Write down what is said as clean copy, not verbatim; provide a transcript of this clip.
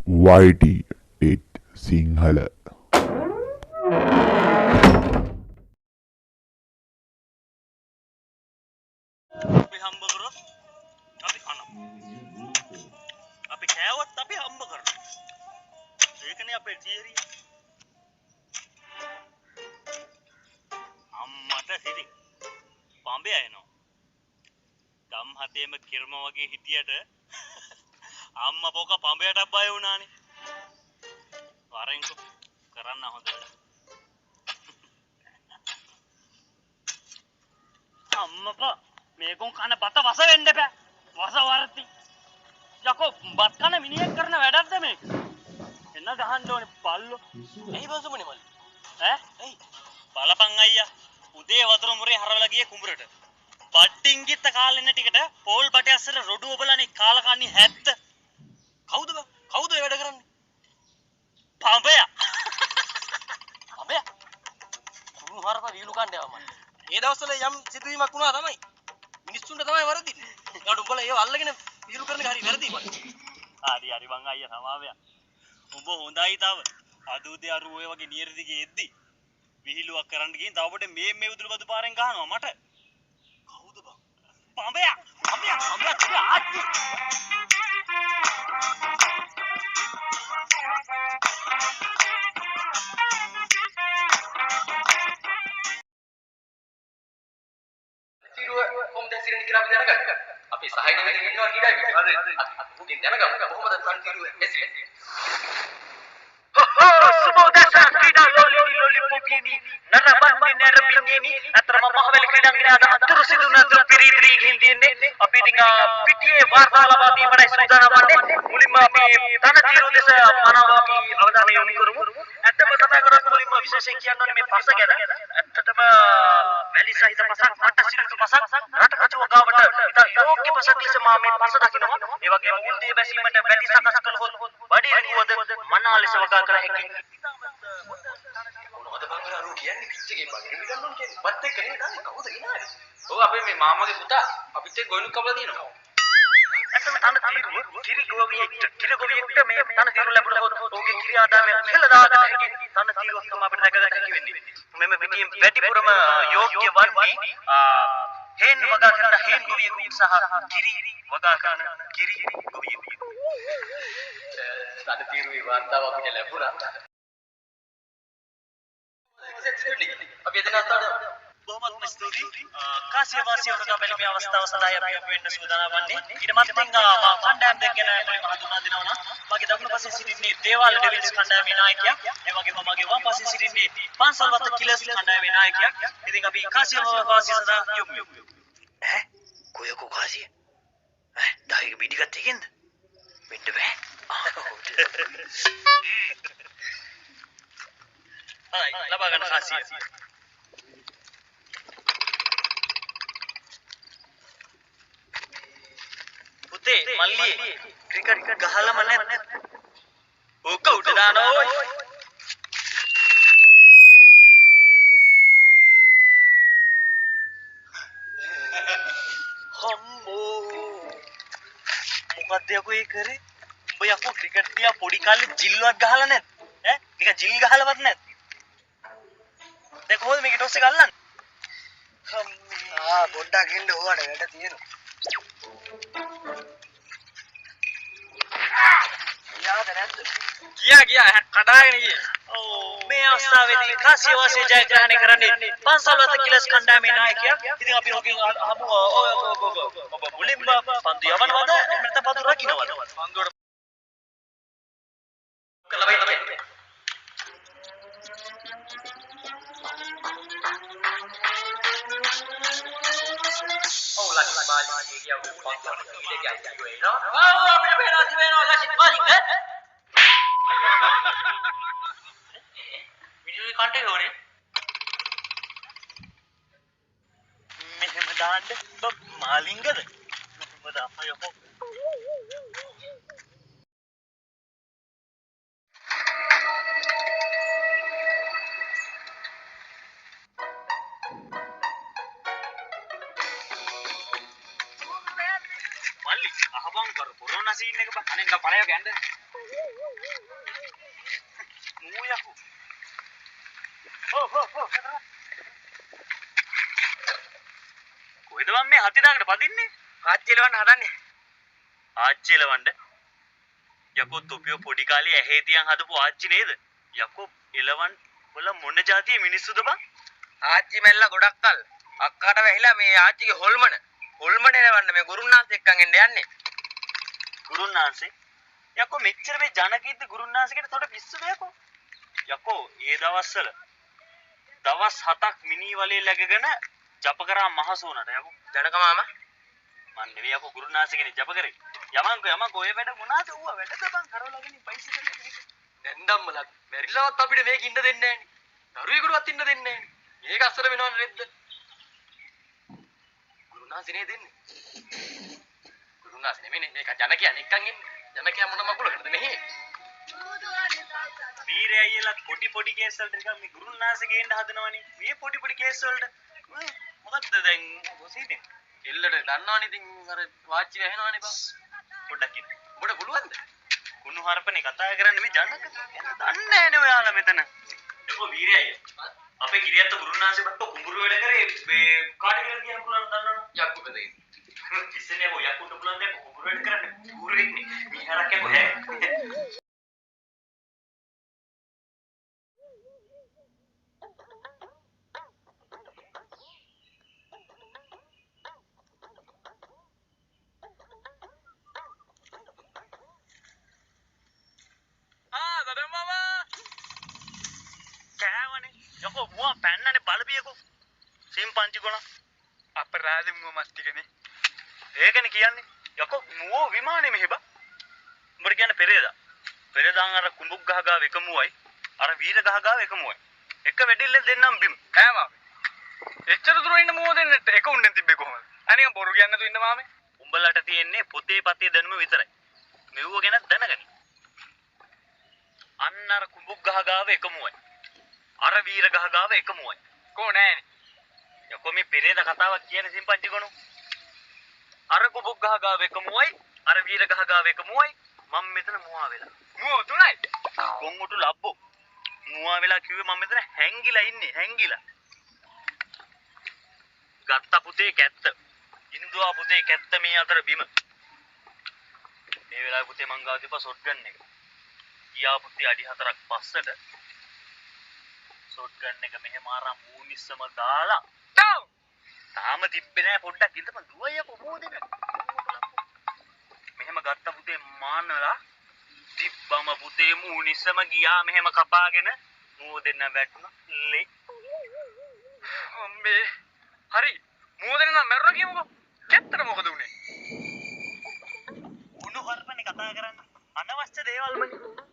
YT Sinhala. අපි හම්බ කරොත් අපි කනවා. අපි කෑවොත් අපි හම්බ කරනවා. ඒකනේ අපේ තියරිය. අම්මට සිරි. පඹය එනවා. ගම් හතේම කිරම වගේ හිටියට අම්මා පොක පඹයට බය වුණානේ. වරෙන්කෝ කරන්න හොඳට. අම්මපා මේකෝන් කන බත වස වෙන්න බෑ. වස වර්ති. යකෝ බත් කන මිනිහෙක් කරන වැඩක්ද මේක? එන්න ගහන්න ඕනේ බල්ලෝ. එයි බසුමනේ මල්ලි. ඈ? එයි. බලපන් අයියා. උදේ වතුර මුරේ හරවලා ගියේ කුඹරට. බඩින් ගිත්ත කාලෙන්න ටිකට පෝල් බටේ අස්සර රොඩු ඔබලානේ කාලකන්නේ 70. කවුද බං? කවුද ඒ වැඩ කරන්නේ? පඹයා. පඹයා. කුණු හරප වීලු කණ්ඩේ ආවම. ඒ දවස්වල යම් සිදුවීමක් වුණා තමයි. මිනිස්සුන්ට තමයි වරදින්නේ. ඒකට උඹලා ඒව අල්ලගෙන වීලු කරන එක හරි වැරදි බං. හරි බං අයියා සමාවයා. උඹ හොඳයි තව. අද උදේ අර ඔය වගේ නියර දිගේ එද්දි විහිළුවක් කරන්න ගිහින් තව පොඩේ මේ උදුරු බදු පාරෙන් ගහනවා මට. කවුද බං? පඹයා. පඹයා ආච්චි. කොහොමද සිරෙන් කියලා අපි දැනගන්නේ? අපි සහාය නෙවෙයි ඉන්නවා කීඩාවි. හරි. උගෙන් දැනගමු කොහොමද කන්තිරු ඇසිරෙන්නේ? සුබෝදස ක්‍රීඩා ලොලිපොපියනි නරබන්නේ නරබින්නේනි අතරම මහවැලි ක්‍රීඩාංගණයේ අතුරු සිදුන අතුරු පිරිපිරි ගින්දින්නේ අපි ඉතින් පිටියේ වාර්තා ලබා දීමටයි සූදානම් වන්නේ මුලින්ම අපි තනතිරු ලෙස මනාව අපි අවධානය යොමු කරමු ඇත්තම කතා කරත් මුලින්ම විශේෂයෙන් කියන්න ඕනේ මේ පස ගැන ඇත්තටම වැලි සහිත පසක් මට සිරුතු පසක් රට කචුව ගාවට ඉතා යෝග්‍ය පසක් ලෙස මා මේ පස දකිනවා ඒ වගේම මුල් දී බැසීමට වැඩි සකස් කළහොත් බඩේ රිංගුවද මනා ලෙස වගා කර හැකි මොනවද බං අර කියන්නේ පිච් එකේ බං ඉගෙන ගන්න ඕනේ කියන්නේ බත් එක්ක නේද අනේ කවුද ඉනානේ ඔව් අපේ මේ මාමාගේ පුතා අපිත් එක්ක ගොනුක් කපලා තියෙනවා ඇත්තම තන කිරි ගොවියෙක්ට මේ තන తీරු ලැබුණොත් ඔහුගේ කිරි ආදායම ඉහළ දාගන්න හැකි තන తీරුවක් තමයි අපිට දැක ගන්න හැකි වෙන්නේ මෙම පිටියෙන් වැඩිපුරම යෝග්‍ය වන්නේ හේන් වගා කරන හේන් ගොවියෙකු සහ කිරි වගා කරන කිරි ගොවියෙකු තන తీරුවේ වාර්තාව අපිට ලැබුණා අපි එතන අතට බොහොමත්ම ස්තුතියි කාසිය වාසිය වරදා බැලීමේ අවස්ථාව සඳහා අපි වෙන්න සූදානම් වන්නේ ඊට මත්තෙන් කණ්ඩායම් දෙක ගැන මම හඳුනා දෙනවා නම් මගේ දකුණු පසේ සිටින්නේ දේවාල ඩෙවිල්ස් කණ්ඩායමේ නායකයා ඒ වගේම මගේ වම් පසේ සිටින්නේ පන්සල්වත්ත කිලර්ස් කණ්ඩායමේ නායකයා ඉතින් අපි කාසිය වාසිය සඳහා යමු ඈ කොයකෝ කාසිය ඈ ඩායික බිඩි ගත්ත එකෙන්ද වෙන්න බෑ හයි ලබා ගන්න කාසිය පුතේ මල්ලියේ ක්‍රිකට් ගහලම නැත් ඕක උඩ දානවා ඔය හම්බෝ මොකද යකෝ ඒ කරේ උඹ යකෝ ක්‍රිකට් තියා පොඩි කාලේ ජිල්වත් ගහලා නැත් ඈ නිකන් ජිල් ගහලවත් නැත් දැන් කොහොමද මේක ටොස් එක අල්ලන්නේ පොඩ්ඩක් ඉන්න ඕවට වැඩ තියෙනවා ගියා කඩාගෙන ගියේ. ඔව් මේ අවස්ථාවේදී කාසිය වාසිය ජයග්‍රහණය කරන්නේ පන්සල්වත්ත කිලස් කණ්ඩායමේ නායකයා. ඉතින් අපි ඔකෙන් අහමු ඔබ මුලින්ම පන්දු යවනවද නැත්නම් පන්දු රකින්නවද? පන්දුවට කළා වෙයි තමයි. ඔව් ලකිත් බාලි ගියා පන්දුවට කීලේ ගියා වෙනවා. ඔව් අපිට වෙනවා ලකිත් බාලි ඈ video කන්ටේ හොරේ මෙහෙම දාන්න මාලිංගද මොකද අප්පා යකෝ මල්ලි අහපන් කර කොරෝනා සීන් එක බං අනේ ගා පළයක් යන්න මූ යකෝ. ඔව්. කොහෙද මම මේ හති දාකට පදින්නේ? ආච්චි එලවන්න හදන්නේ. ආච්චි එලවන්න? යකෝ තොපියෝ පොඩි කාලේ ඇහි තියන් හදපු ආච්චි නේද? යකෝ එලවන් වල මොන જાතිය මිනිස්සුද බං? ආච්චි මැල්ලා ගොඩක් කල් අක්කාට වැහිලා මේ ආච්චිගේ හොල්මන එලවන්න මේ ගුරුන්නාන්සේ එක්කන් එන්න යන්නේ. ගුරුන්නාන්සේ? යකෝ මෙච්චර මේ ජනකීර්ති ගුරුන්නාන්සේකට තොට පිස්සුද යකෝ? යකෝ ඒ දවස්වල දවස් 7ක් මිනි වලේ läගගෙන ජප කරා මහසෝනට යකෝ. ජනක මාමා මන් නෙවෙයි යකෝ ගුරුන්නාන්සේ කෙනෙක් ජප කරේ. යමන්කෝ ඔය වැඩ මොනවාද ඌව වැඩද බං කරවලාගෙන පයිසි කරේ. දැන්දම්මලක් මැරිලාවත් අපිට මේක ඉන්න දෙන්නේ නැහනේ. දරුවෙකුටවත් ඉන්න දෙන්නේ නැහනේ. මේක අස්සර වෙනවනේ රෙද්ද. ගුරුනාස් නේ දෙන්නේ. ගුරුනාස් නෙමෙයි මේක ජනකයා නිකන් ඉන්නේ. ජනකයා මොන මගුලකටද මෙහි? වීරය අයියලා පොඩි කේස් වලට නිකන් මේ ගුරුනාස් ගේන්න හදනවනේ. මේ පොඩි කේස් වලට මොකද්ද දැන් මොසීතින්? එල්ලට දන්නවනේ ඉතින් අර වාච්චි වැහෙනවනේ බං. පොඩ්ඩක් ඉන්න. ඔබට පුළුවන්ද? කුණු හරපනේ කතා කරන්නේ මේ ජනක. දන්නේ නැනේ ඔයාලා මෙතන. එක්කෝ වීරය අයියා. අපේ ගිරියත් ගුරුනාන්සේ බට්ට කුඹුරු වැඩ කරේ මේ කාට කියලා කියන්න පුළුවන් දන්නවද? යක්කුට දෙයි. කිස්සනේ ඔය යක්කුට පුළුවන් දෙයක් කුඹුරු වැඩ කරන්නේ කුඹුරුෙක් නේ. මීහරක් යකෝ ඈ. දඩම් මාමා කෑවනේ යකෝ මුවා පැන්නනේ බලපියකෝ සිම්පන්චි ගොන අපරාධ මුව මස්තිකනේ ඒකනේ කියන්නේ යකෝ මුවෝ විමානේ මෙහෙ බා උඹට කියන්නේ පෙරේදාන් අර කුඹුක් ගහ ගාව එක මුවයි අර වීර ගහ ගාව එක මුවයි එක වෙඩිල්ලෙන් දෙන්නම් බිම් ඈ මාමේ එච්චර දුර ඉන්න මුව දෙන්නට එක උන්නෙන් තිබ්බේ කොහමද අනිකන් බොරු කියන්න තු ඉන්න මාමේ උඹලට තියෙන්නේ පොතේ පතේ දැනුම විතරයි මෙව්ව ගැන දැනගනි අන්න අර කුඹුක් ගහ ගාව එක මුවයි. අර වීර ගහ ගාව එක මුවයි. කො නෑනේ. යකෝ මේ පෙරේද කතාවක් කියන්නේ සිම්පන්චි ගොනු. අර කුඹුක් ගහ ගාව එක මුවයි. අර වීර ගහ ගාව එක මුවයි. මම මෙතන මුවා වෙලා. මුව තුනයි. කොංගුටු ලබ්බෝ. මුවා වෙලා කිව්වේ මම මෙතන හැංගිලා ඉන්නේ හැංගිලා. ගත්ත පුතේ කැත්ත. ඉන්දුවා පුතේ කැත්ත මේ අතර බිම. මේ වෙලාවේ පුතේ මං ගාව තිබ්බා ෂොට් ගන් එක. කියා පුතේ අඩි 4ක් පස්සට ෂොට් ගන් එක මෙහෙම ආරම් මූනිස්සම දාලා තාම තිබ්බේ නෑ පොඩ්ඩක් ඉඳපන් දුවයි අපෝ මොදෙන මෙහෙම ගත්ත පුතේ මානලා තිබ්බම පුතේ මූනිස්සම ගියා මෙහෙම කපාගෙන මොදෙන වැටුණා ලේ අම්මේ හරි මොදෙන නම් මැරුණා කියමුකෝ කැත්තට මොකද උනේ උණු හර්පනේ කතා කරන්නේ අනවශ්‍ය දේවල්මනේ